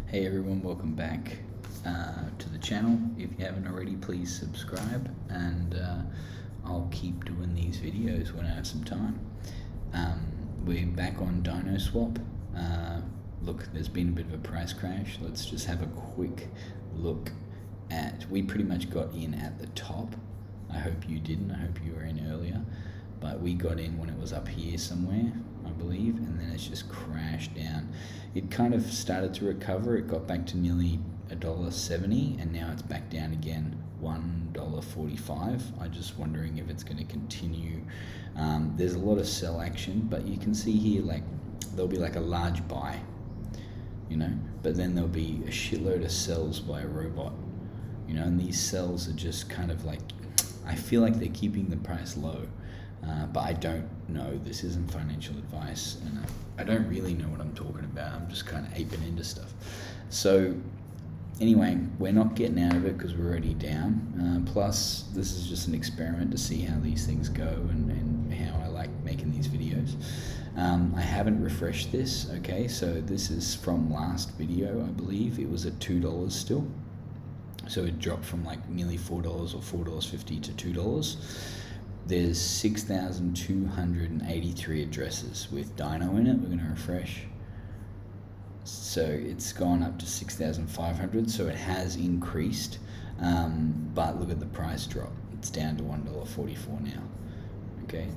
Hey everyone, welcome back to the channel. If you haven't already, please subscribe, and I'll keep doing these videos when I have some time. We're back on Dinoswap. Look, there's been a bit of a price crash. Let's just have a quick look at, we pretty much got in at the top. I hope you didn't, I hope you were in earlier, but we got in when it was up here somewhere, I believe, and then it's just crashed down. It kind of started to recover. It got back to nearly $1.70, and now it's back down again, $1.45. I'm just wondering if it's going to continue. There's a lot of sell action, but you can see here, like, there'll be like a large buy, you know, but then there'll be a shitload of sells by a robot, you know, and these sells are just kind of like, I feel like they're keeping the price low. But I don't know, this isn't financial advice, and I don't really know what I'm talking about. I'm just kind of aping into stuff. So anyway, we're not getting out of it because we're already down. Plus, this is just an experiment to see how these things go and how I like making these videos. I haven't refreshed this, okay? So this is from last video, I believe. It was at $2 still. So it dropped from like nearly $4 or $4.50 to $2. There's 6,283 addresses with Dino in it. We're going to refresh. So it's gone up to 6,500. So it has increased. But look at the price drop. It's down to $1.44 now. Okay.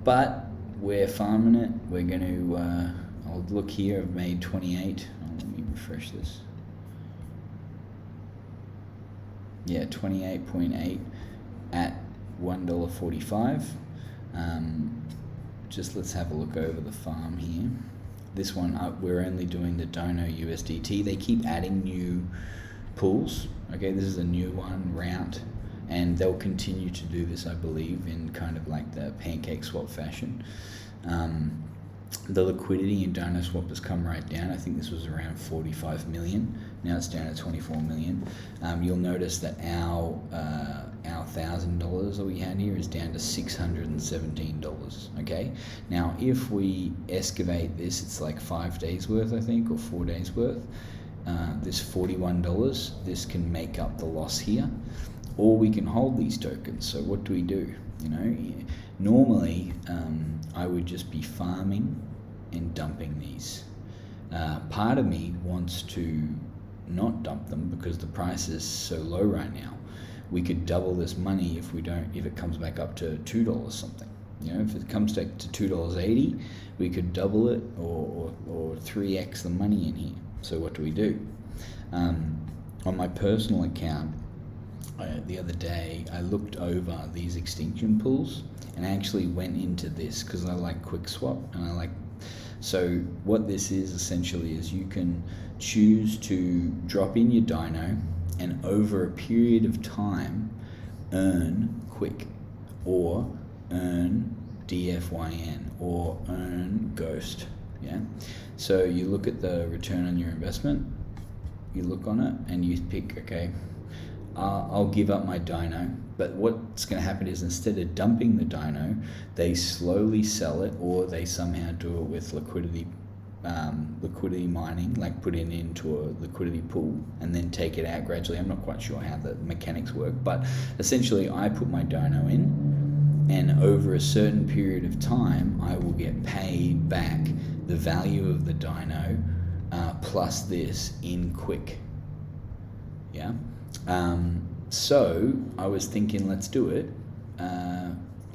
But we're farming it. We're going to, I'll look here. I've made 28. Oh, let me refresh this. Yeah, 28.8. at $1.45. Just let's have a look over the farm here. This one, we're only doing the Dino USDT. They keep adding new pools. Okay, this is a new one, route, and they'll continue to do this, I believe, in kind of like the pancake swap fashion. The liquidity in Dinoswap has come right down. I think this was around 45 million. Now it's down to 24 million. You'll notice that our $1,000 that we had here is down to $617. Okay. Now, if we excavate this, it's like 5 days worth, I think, or 4 days worth. This $41. This can make up the loss here, or we can hold these tokens. So what do we do? You know, normally I would just be farming and dumping these. Part of me wants to not dump them because the price is so low right now. We could double this money if it comes back up to $2 something. You know, if it comes back to $2.80, we could double it or 3x the money in here. So what do we do? On my personal account, the other day I looked over these extinction pools, and I actually went into this because I like quick swap, and I like, so what this is essentially is you can choose to drop in your Dino and over a period of time earn quick, or earn DFYN, or earn ghost. Yeah, so you look at the return on your investment, you look on it and you pick, okay, I'll give up my Dino, but what's going to happen is instead of dumping the Dino, they slowly sell it, or they somehow do it with liquidity mining, like put it into a liquidity pool and then take it out gradually. I'm not quite sure how the mechanics work, but essentially I put my Dino in, and over a certain period of time I will get paid back the value of the Dino plus this in quick. Yeah. So I was thinking, let's do it.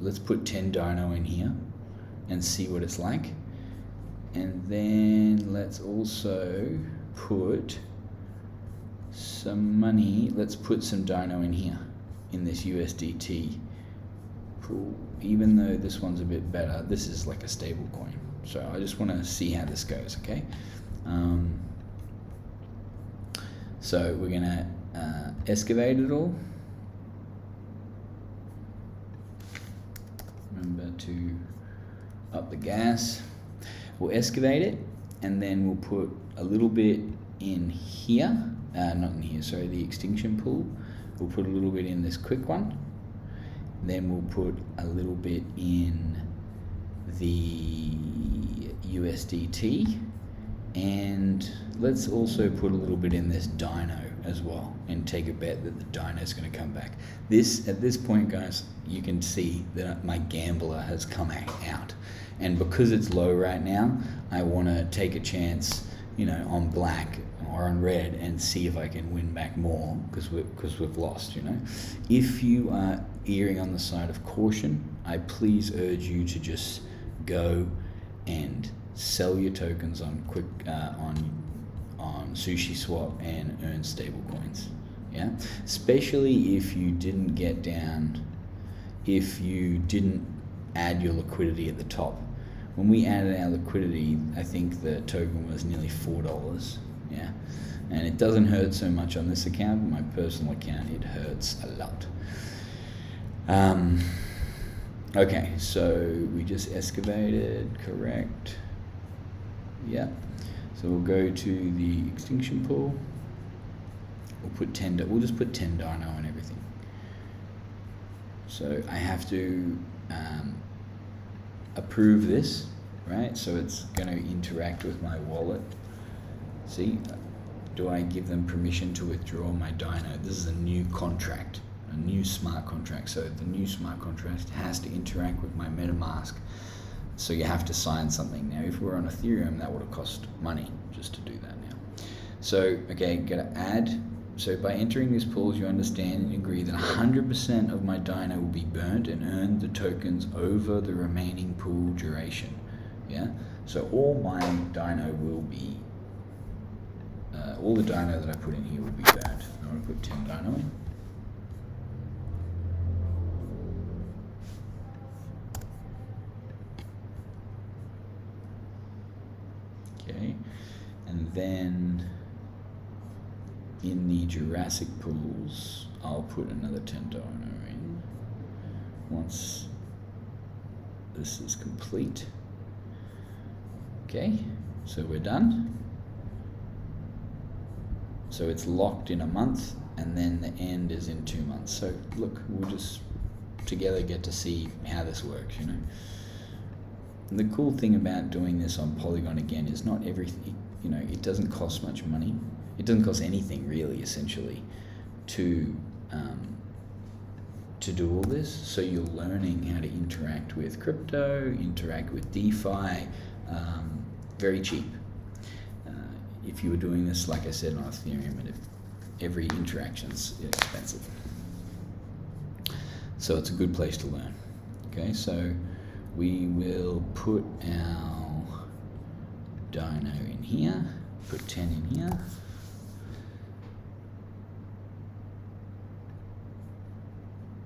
Let's put 10 Dino in here and see what it's like. And then let's also put some money. Let's put some Dino in here in this USDT pool. Even though this one's a bit better, this is like a stable coin. So I just want to see how this goes, okay? So we're going to excavate it all. Remember to up the gas. We'll excavate it, and then we'll put a little bit in here, not in here, sorry, the extinction pool. We'll put a little bit in this quick one. Then we'll put a little bit in the USDT, And let's also put a little bit in this Dino as well and take a bet that the Dino is going to come back. At this point, guys, you can see that my gambler has come out. And because it's low right now, I want to take a chance, you know, on black or on red and see if I can win back more because we've lost, you know. If you are erring on the side of caution, I please urge you to just go and sell your tokens on Sushiswap and earn stable coins. Yeah, especially if you didn't get down, if you didn't add your liquidity at the top. When we added our liquidity, I think the token was nearly $4. Yeah, and it doesn't hurt so much on this account, but my personal account, it hurts a lot. Okay, so we just excavated, correct? Yeah. So we'll go to the extinction pool. We'll just put 10 Dino and everything. So I have to approve this, right? So it's going to interact with my wallet. See, do I give them permission to withdraw my Dino? This is a new contract, a new smart contract. So the new smart contract has to interact with my MetaMask. So you have to sign something. Now, if we're on Ethereum, that would have cost money just to do that now. So, okay, gotta add. So by entering these pools, you understand and agree that 100% of my Dino will be burnt and earn the tokens over the remaining pool duration. Yeah. So all my Dino will be, all the Dino that I put in here will be burnt. I'm gonna put 10 Dino in. Okay, and then in the Jurassic pools, I'll put another 10 Dino in once this is complete. Okay, so we're done. So it's locked in a month, and then the end is in 2 months. So look, we'll just together get to see how this works, you know. And the cool thing about doing this on Polygon again is not everything, you know, it doesn't cost much money. It doesn't cost anything really, essentially, to do all this. So you're learning how to interact with crypto, interact with DeFi, very cheap. If you were doing this, like I said, on Ethereum, and every interaction's expensive. So it's a good place to learn. Okay, so we will put our Dino in here, put 10 in here.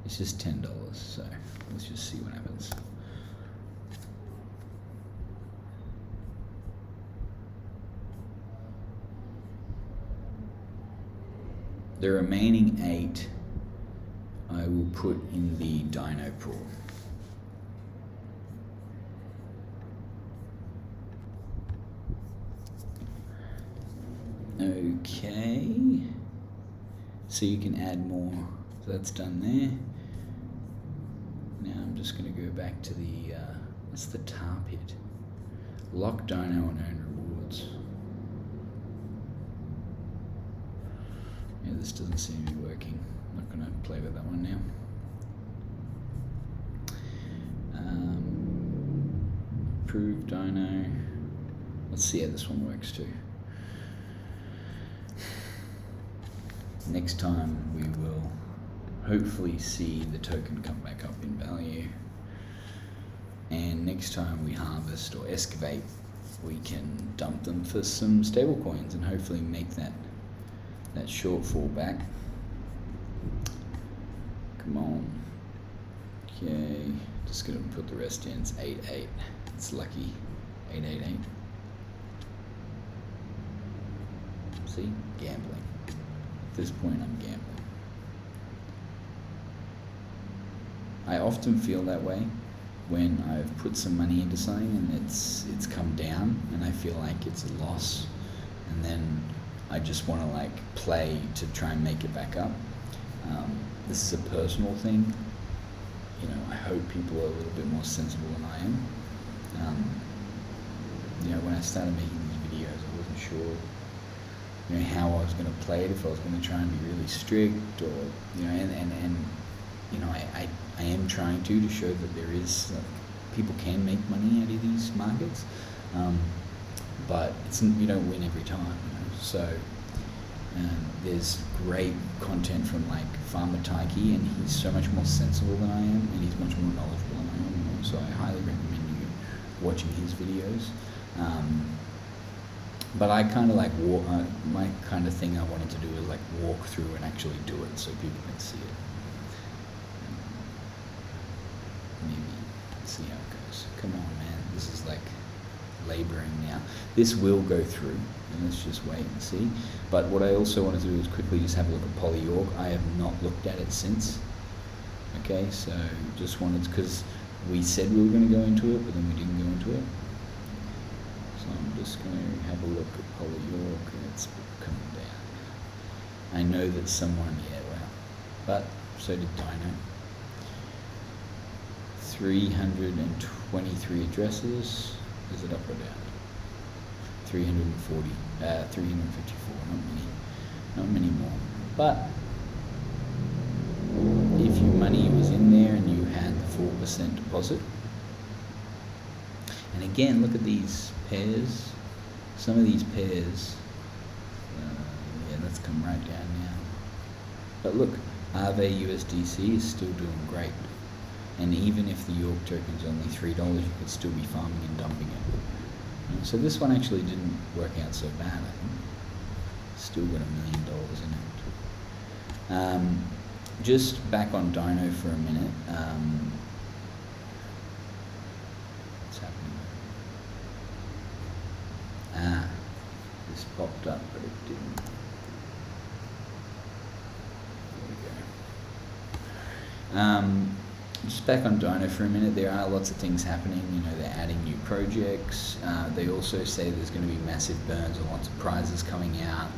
It's just $10, so let's just see what happens. The remaining 8 I will put in the Dino pool. Okay, so you can add more. So that's done there. Now I'm just going to go back to the, what's the tar pit? Lock Dino and earn rewards. Yeah, this doesn't seem to be working. I'm not going to play with that one now. Approve Dino. Let's see how this one works too. Next time we will hopefully see the token come back up in value, and next time we harvest or excavate, we can dump them for some stable coins and hopefully make that shortfall back. Come on. Okay, just gonna put the rest in. It's 8-8. It's lucky. 8-8-8. See? Gambling. At this point, I'm gambling. I often feel that way when I've put some money into something and it's come down and I feel like it's a loss, and then I just want to like play to try and make it back up. This is a personal thing. You know, I hope people are a little bit more sensible than I am. You know, when I started making these videos, I sure, you know, how I was going to play it, if I was going to try and be really strict, or, you know, and you know, I am trying to show that there is, people can make money out of these markets, but it's, you don't win every time, you know. So there's great content from like Farmer Taiki, and he's so much more sensible than I am, and he's much more knowledgeable than I am, you know, so I highly recommend you watching his videos. But I kind of like my kind of thing I wanted to do is like walk through and actually do it so people can see it. Maybe see how it goes. Come on, man, this is like laboring now. This will go through, and let's just wait and see. But what I also wanted to do is quickly just have a look at Polyorg. I have not looked at it since. Okay, so just wanted, because we said we were going to go into it, but then we didn't go into it. So I'm just going to have a look at Polyorg, and it's coming down. I know that someone, yeah, well, but so did Dino. 323 addresses. Is it up or down? 340, 354, not many more. But if your money was in there and you had the 4% deposit, and again, look at these pairs. Some of these pairs, yeah, let's come right down now. But look, Aave USDC is still doing great. And even if the York token's only $3, you could still be farming and dumping it. And so this one actually didn't work out so bad, I think. Still got $1 million in it. Just back on Dino for a minute. What's happening? This popped up, but it didn't. There we go. Just back on Dino for a minute, there are lots of things happening. You know, they're adding new projects. They also say there's going to be massive burns and lots of prizes coming out.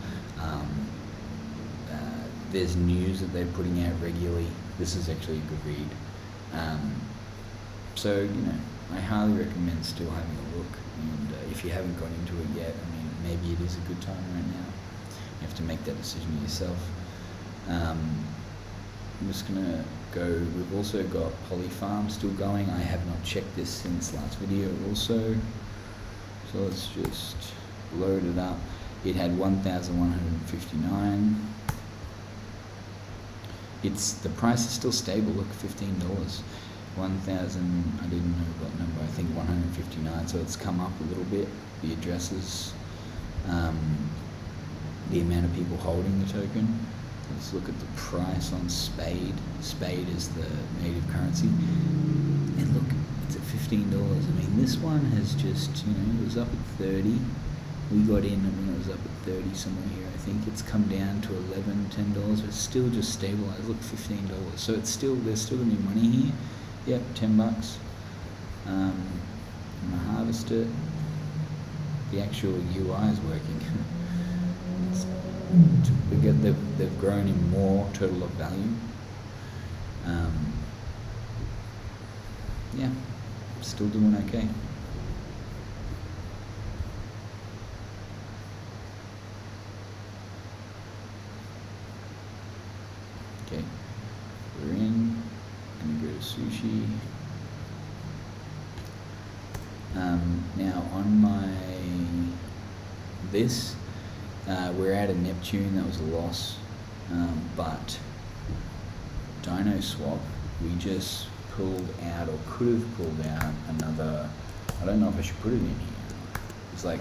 There's news that they're putting out regularly. This is actually a good read. So, you know, I highly recommend still having a look. And if you haven't got into it yet, I mean, maybe it is a good time right now. You have to make that decision yourself. I'm just going to go, we've also got Polyfarm still going. I have not checked this since last video also. So let's just load it up. It had 1,159. The price is still stable, look, $15. 1,000, I didn't know what number, I think 159, so it's come up a little bit, the addresses, the amount of people holding the token. Let's look at the price on Spade. Spade is the native currency. And look, it's at $15. I mean, this one has just, you know, it was up at 30. We got in when it was up at 30 somewhere here. I think it's come down to $11, $10. It's still just stabilized. Look, $15. So it's still, there's still gonna be money here. Yep, $10. I'm gonna harvest it. The actual UI is working. They've grown in more total of value. Yeah, still doing okay. Okay, we're in. I'm gonna go to sushi. Now on we're at a Neptune, that was a loss, but Dinoswap, we just pulled out, or could have pulled out another, I don't know if I should put it in here. It's like,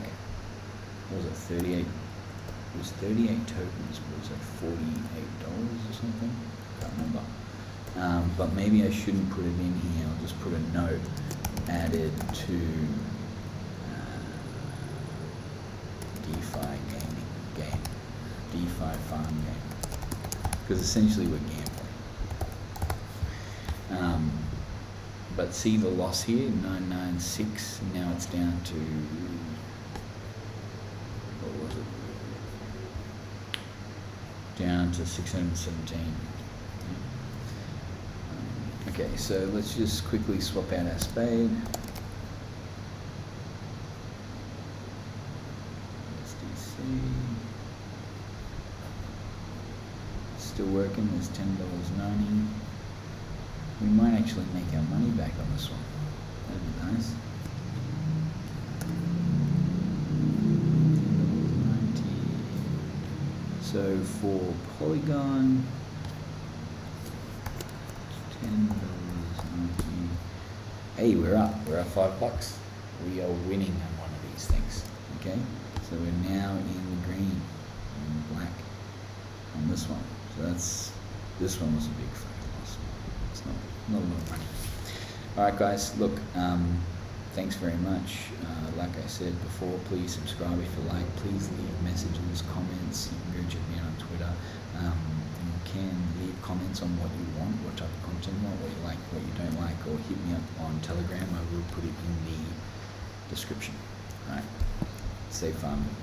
what was it, 38, it was 38 tokens, but it was like $48 or something, I can't remember. But maybe I shouldn't put it in here, I'll just put a note added to DeFi game, DeFi farm game, because essentially we're gambling. But see the loss here, 996, and now it's down to, what was it? Down to 617. Okay, so let's just quickly swap out our Spade. USDC. see. Still working. There's $10.90. We might actually make our money back on this one. That'd be nice. $10.90. So for Polygon, $10.90. Hey, we're up. We're up $5. We are winning on one of these things. Okay, so we're now in the green, in black on this one. So this one was a big fucking loss. It's not a lot of money. All right, guys. Look, thanks very much. Like I said before, please subscribe if you like. Please leave messages, comments. You can go check me out on Twitter. You can leave comments on what you want, what type of content you want, what you like, what you don't like, or hit me up on Telegram. I will put it in the description. All right. Stay farming.